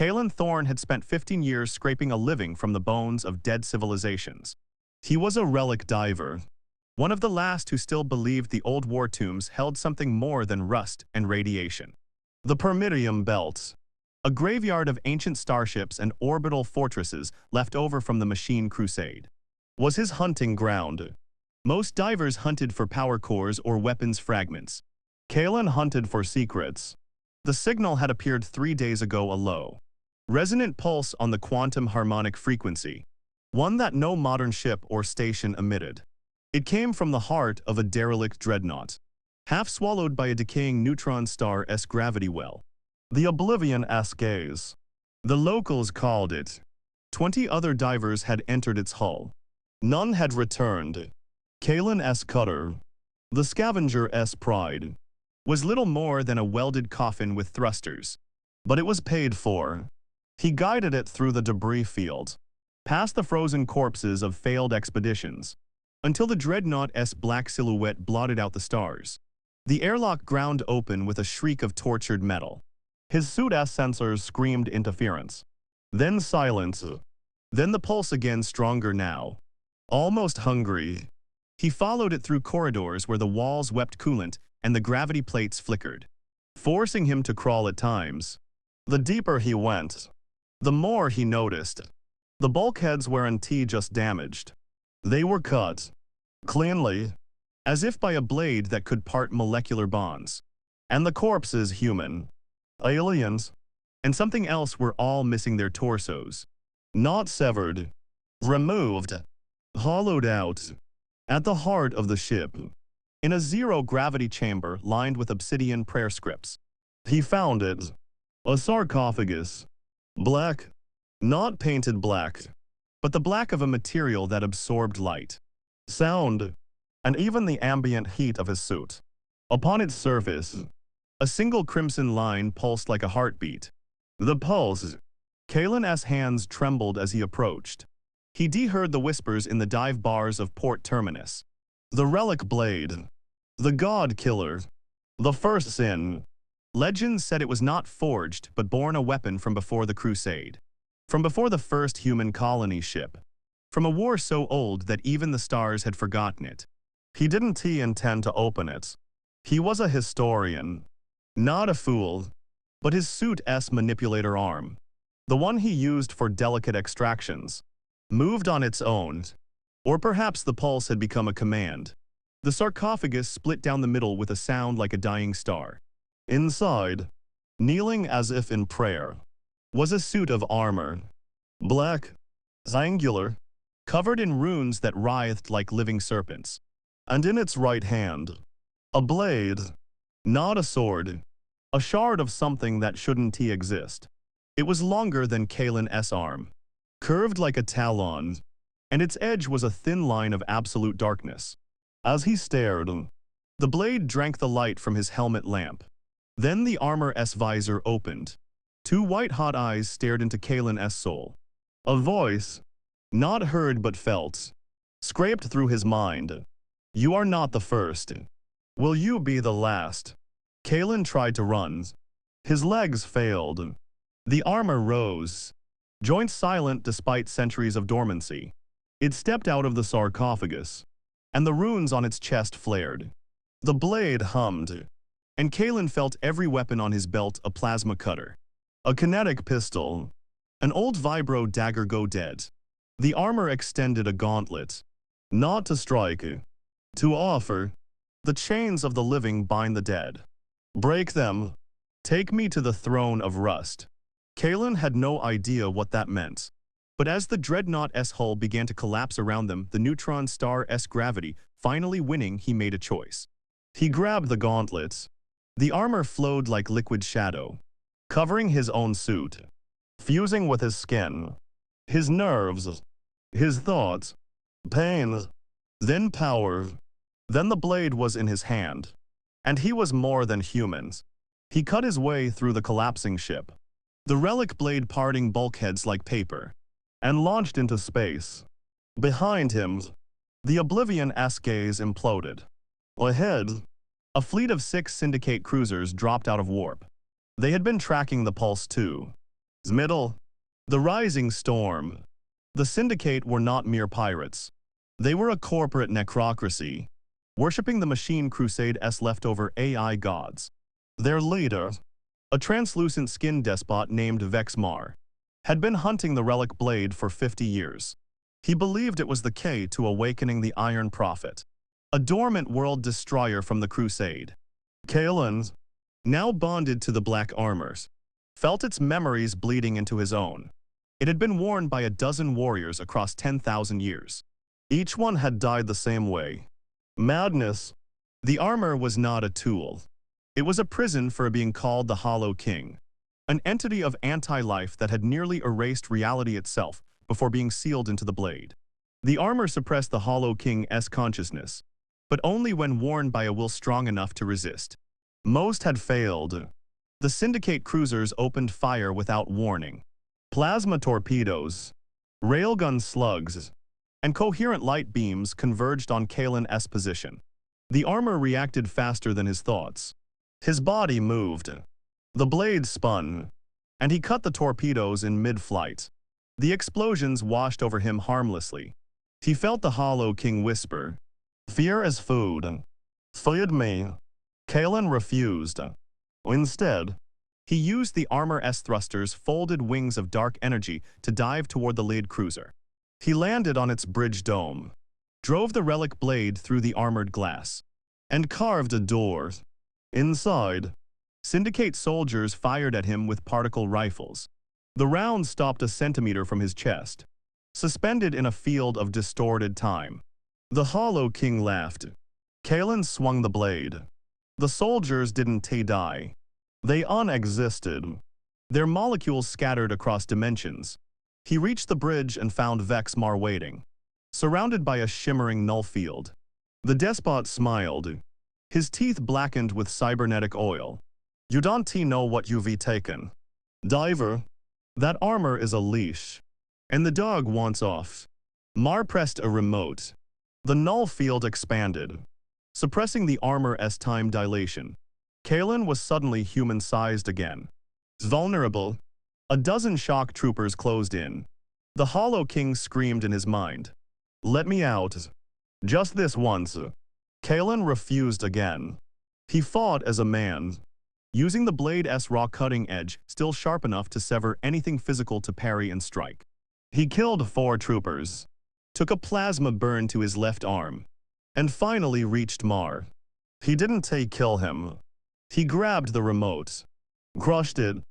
Kalen Thorne had spent 15 years scraping a living from the bones of dead civilizations. He was a relic diver, one of the last who still believed the old war tombs held something more than rust and radiation. The Permidium Belt, a graveyard of ancient starships and orbital fortresses left over from the Machine Crusade, was his hunting ground. Most divers hunted for power cores or weapons fragments. Kalen hunted for secrets. The signal had appeared 3 days ago, a low, resonant pulse on the quantum harmonic frequency, one that no modern ship or station emitted. It came from the heart of a derelict dreadnought, half swallowed by a decaying neutron star-esque gravity well. The Oblivion-esque gaze. The locals called it. 20 other divers had entered its hull. None had returned. Kalen's cutter, the Scavenger-esque Pride, was little more than a welded coffin with thrusters. But it was paid for. He guided it through the debris field, past the frozen corpses of failed expeditions, until the dreadnought-esque black silhouette blotted out the stars. The airlock ground open with a shriek of tortured metal. His suit-S sensors screamed interference. Then silence. Then the pulse again, stronger now. Almost hungry. He followed it through corridors where the walls wept coolant and the gravity plates flickered, forcing him to crawl at times. The deeper he went, the more he noticed. The bulkheads weren't just damaged. They were cut cleanly, as if by a blade that could part molecular bonds. And the corpses, human, aliens, and something else, were all missing their torsos. Not severed, removed, hollowed out. At the heart of the ship, in a zero-gravity chamber lined with obsidian prayer scripts, he found it. A sarcophagus. Black. Not painted black, but the black of a material that absorbed light, sound, and even the ambient heat of his suit. Upon its surface, a single crimson line pulsed like a heartbeat. The pulse. Kalen's hands trembled as he approached. He heard the whispers in the dive bars of Port Terminus. The Relic blade. The God Killer. The first sin. Legends said it was not forged but born a weapon from before the Crusade. From before the first human colony ship. From a war so old that even the stars had forgotten it. He didn't intend to open it. He was a historian. Not a fool. But his suit-S manipulator arm, the one he used for delicate extractions, moved on its own. Or perhaps the pulse had become a command. The sarcophagus split down the middle with a sound like a dying star. Inside, kneeling as if in prayer, was a suit of armor. Black, angular, covered in runes that writhed like living serpents. And in its right hand, a blade, not a sword, a shard of something that shouldn't exist. It was longer than Kalen's arm, curved like a talon, and its edge was a thin line of absolute darkness. As he stared, the blade drank the light from his helmet lamp. Then the armor's visor opened. 2 white-hot eyes stared into Kalen's soul. A voice, not heard but felt, scraped through his mind. You are not the first. Will you be the last? Kalen tried to run. His legs failed. The armor rose, joints silent despite centuries of dormancy. It stepped out of the sarcophagus, and the runes on its chest flared. The blade hummed, and Kalen felt every weapon on his belt: a plasma cutter, a kinetic pistol, an old vibro dagger go dead. The armor extended a gauntlet, not to strike, to offer. The chains of the living bind the dead. Break them. Take me to the throne of rust. Kalen had no idea what that meant. But as the dreadnought-esque hull began to collapse around them, the neutron star-esque gravity finally winning, he made a choice. He grabbed the gauntlet. The armor flowed like liquid shadow, covering his own suit, fusing with his skin, his nerves, his thoughts, pain, then power. Then the blade was in his hand, and he was more than humans. He cut his way through the collapsing ship, the relic blade parting bulkheads like paper, and launched into space. Behind him, the Oblivion-esque gaze imploded. Ahead, a fleet of 6 Syndicate cruisers dropped out of warp. They had been tracking the pulse too. Middle. The Rising Storm. The Syndicate were not mere pirates. They were a corporate necrocracy, worshipping the Machine Crusade's leftover AI gods. Their leader, a translucent skin despot named Vexmar, had been hunting the Relic blade for 50 years. He believed it was the key to awakening the Iron Prophet, a dormant world destroyer from the Crusade. Kalen, now bonded to the black armors, felt its memories bleeding into his own. It had been worn by a dozen warriors across 10,000 years. Each one had died the same way. Madness. The armor was not a tool. It was a prison for being called the Hollow King, an entity of anti-life that had nearly erased reality itself before being sealed into the blade. The armor suppressed the Hollow King's consciousness, but only when worn by a will strong enough to resist. Most had failed. The Syndicate cruisers opened fire without warning. Plasma torpedoes, railgun slugs, and coherent light beams converged on Kalen's position. The armor reacted faster than his thoughts. His body moved. The blade spun, and he cut the torpedoes in mid-flight. The explosions washed over him harmlessly. He felt the Hollow King whisper, "Fear as food. Feed me." Kalen refused. Instead, he used the armor's thrusters' folded wings of dark energy to dive toward the lead cruiser. He landed on its bridge dome, drove the Relic blade through the armored glass, and carved a door. Inside, Syndicate soldiers fired at him with particle rifles. The rounds stopped a centimeter from his chest, suspended in a field of distorted time. The Hollow King laughed. Kalen swung the blade. The soldiers didn't die. They unexisted. Their molecules scattered across dimensions. He reached the bridge and found Vexmar waiting, surrounded by a shimmering null field. The despot smiled, his teeth blackened with cybernetic oil. "You don't know what you've taken. Diver, that armor is a leash, and the dog wants off." Mar pressed a remote. The null field expanded, suppressing the armor's time dilation. Kalen was suddenly human-sized again. Vulnerable. A dozen shock troopers closed in. The Hollow King screamed in his mind, "Let me out. Just this once." Kalen refused again. He fought as a man, using the blade's raw cutting edge still sharp enough to sever anything physical to parry and strike. He killed 4 troopers, took a plasma burn to his left arm, and finally reached Mar. He didn't kill him. He grabbed the remote, crushed it,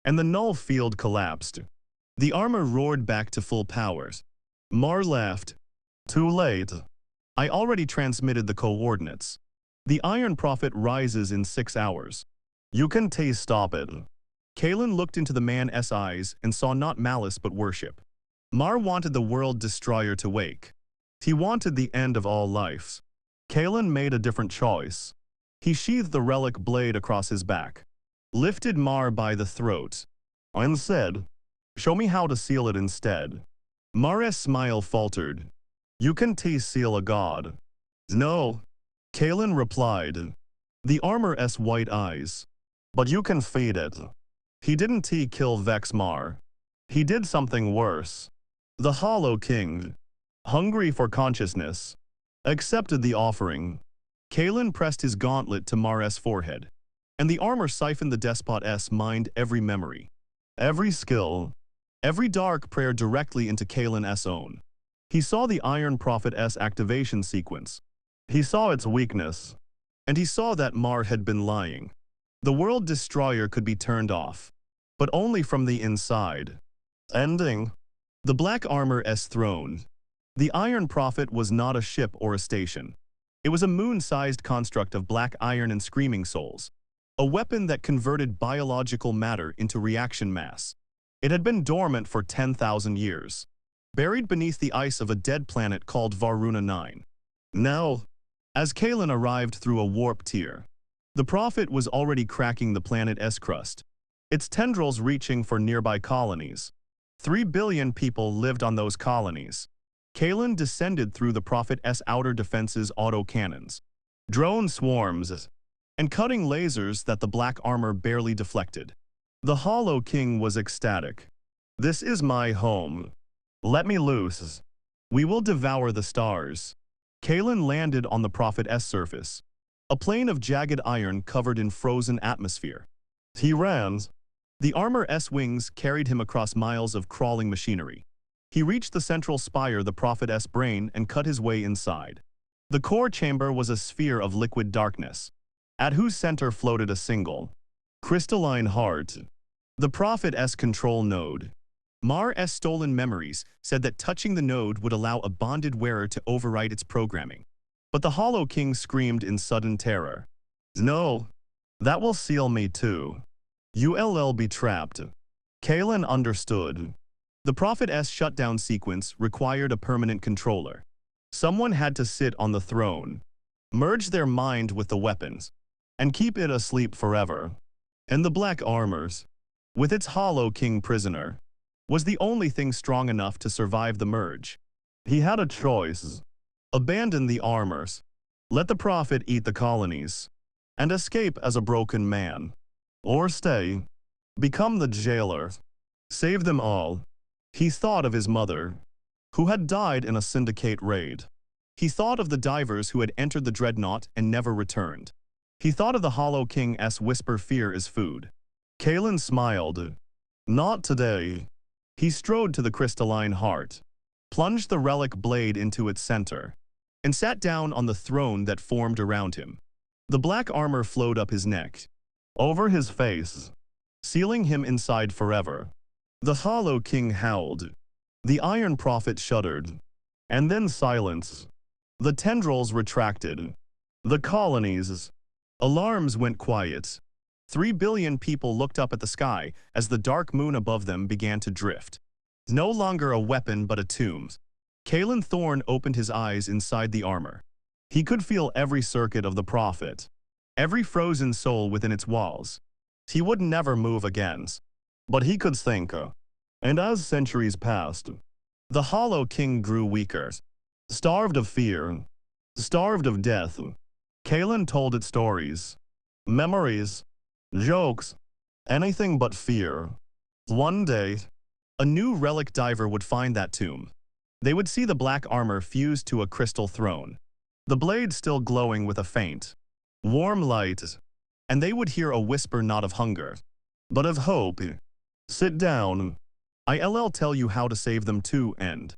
and the null field collapsed. The armor roared back to full powers. Mar laughed. "Too late. I already transmitted the coordinates. The Iron Prophet rises in 6 hours. You can stop it." Kalen looked into the man's eyes and saw not malice but worship. Mar wanted the world destroyer to wake. He wanted the end of all lives. Kalen made a different choice. He sheathed the Relic blade across his back, lifted Mar by the throat, and said, "Show me how to seal it instead." Mar's smile faltered. "You can seal a god." "No," Kalen replied, the armor's white eyes. "But you can feed it." He didn't kill Vexmar. He did something worse. The Hollow King, hungry for consciousness, accepted the offering. Kalen pressed his gauntlet to Mar's forehead, and the armor siphoned the despot's mind every memory, every skill, every dark prayer directly into Kalen's own. He saw the Iron Prophet's activation sequence. He saw its weakness, and he saw that Mar had been lying. The world destroyer could be turned off, but only from the inside. Ending. The black armor's throne. The Iron Prophet was not a ship or a station. It was a moon-sized construct of black iron and screaming souls, a weapon that converted biological matter into reaction mass. It had been dormant for 10,000 years, buried beneath the ice of a dead planet called Varuna 9. Now, as Kalen arrived through a warp tier, the Prophet was already cracking the planet's crust, its tendrils reaching for nearby colonies. 3 billion people lived on those colonies. Kalen descended through the Prophet's outer defenses autocannons, drone swarms, and cutting lasers that the black armor barely deflected. The Hollow King was ecstatic. This is my home. Let me loose. We will devour the stars. Kalen landed on the Prophet-S surface, a plane of jagged iron covered in frozen atmosphere. He ran. The armor-S wings carried him across miles of crawling machinery. He reached the central spire, the Prophet-S brain, and cut his way inside. The core chamber was a sphere of liquid darkness, at whose center floated a single, crystalline heart. The Prophet-S control node. Mar's stolen memories said that touching the node would allow a bonded wearer to overwrite its programming. But the Hollow King screamed in sudden terror. No, that will seal me too. You'll be trapped. Kalen understood. The Prophet-S shutdown sequence required a permanent controller. Someone had to sit on the throne, merge their mind with the weapons, and keep it asleep forever. And the black armors, with its Hollow King prisoner, was the only thing strong enough to survive the merge. He had a choice. Abandon the armors, let the Prophet eat the colonies, and escape as a broken man. Or stay, become the jailer, save them all. He thought of his mother, who had died in a syndicate raid. He thought of the divers who had entered the dreadnought and never returned. He thought of the Hollow King's whisper, fear is food. Kalen smiled. Not today. He strode to the crystalline heart, plunged the relic blade into its center, and sat down on the throne that formed around him. The black armor flowed up his neck, over his face, sealing him inside forever. The Hollow King howled. The Iron Prophet shuddered. And then silence. The tendrils retracted. The colonies. Alarms went quiet. 3 billion people looked up at the sky as the dark moon above them began to drift. No longer a weapon but a tomb. Kalen Thorne opened his eyes inside the armor. He could feel every circuit of the Prophet, every frozen soul within its walls. He would never move again. But he could think. And as centuries passed, the Hollow King grew weaker, starved of fear, starved of death. Kalen told it stories, memories, jokes, anything but fear. One day, a new relic diver would find that tomb. They would see the black armor fused to a crystal throne, the blade still glowing with a faint, warm light, and they would hear a whisper not of hunger, but of hope. Sit down. I'll tell you how to save them too. End.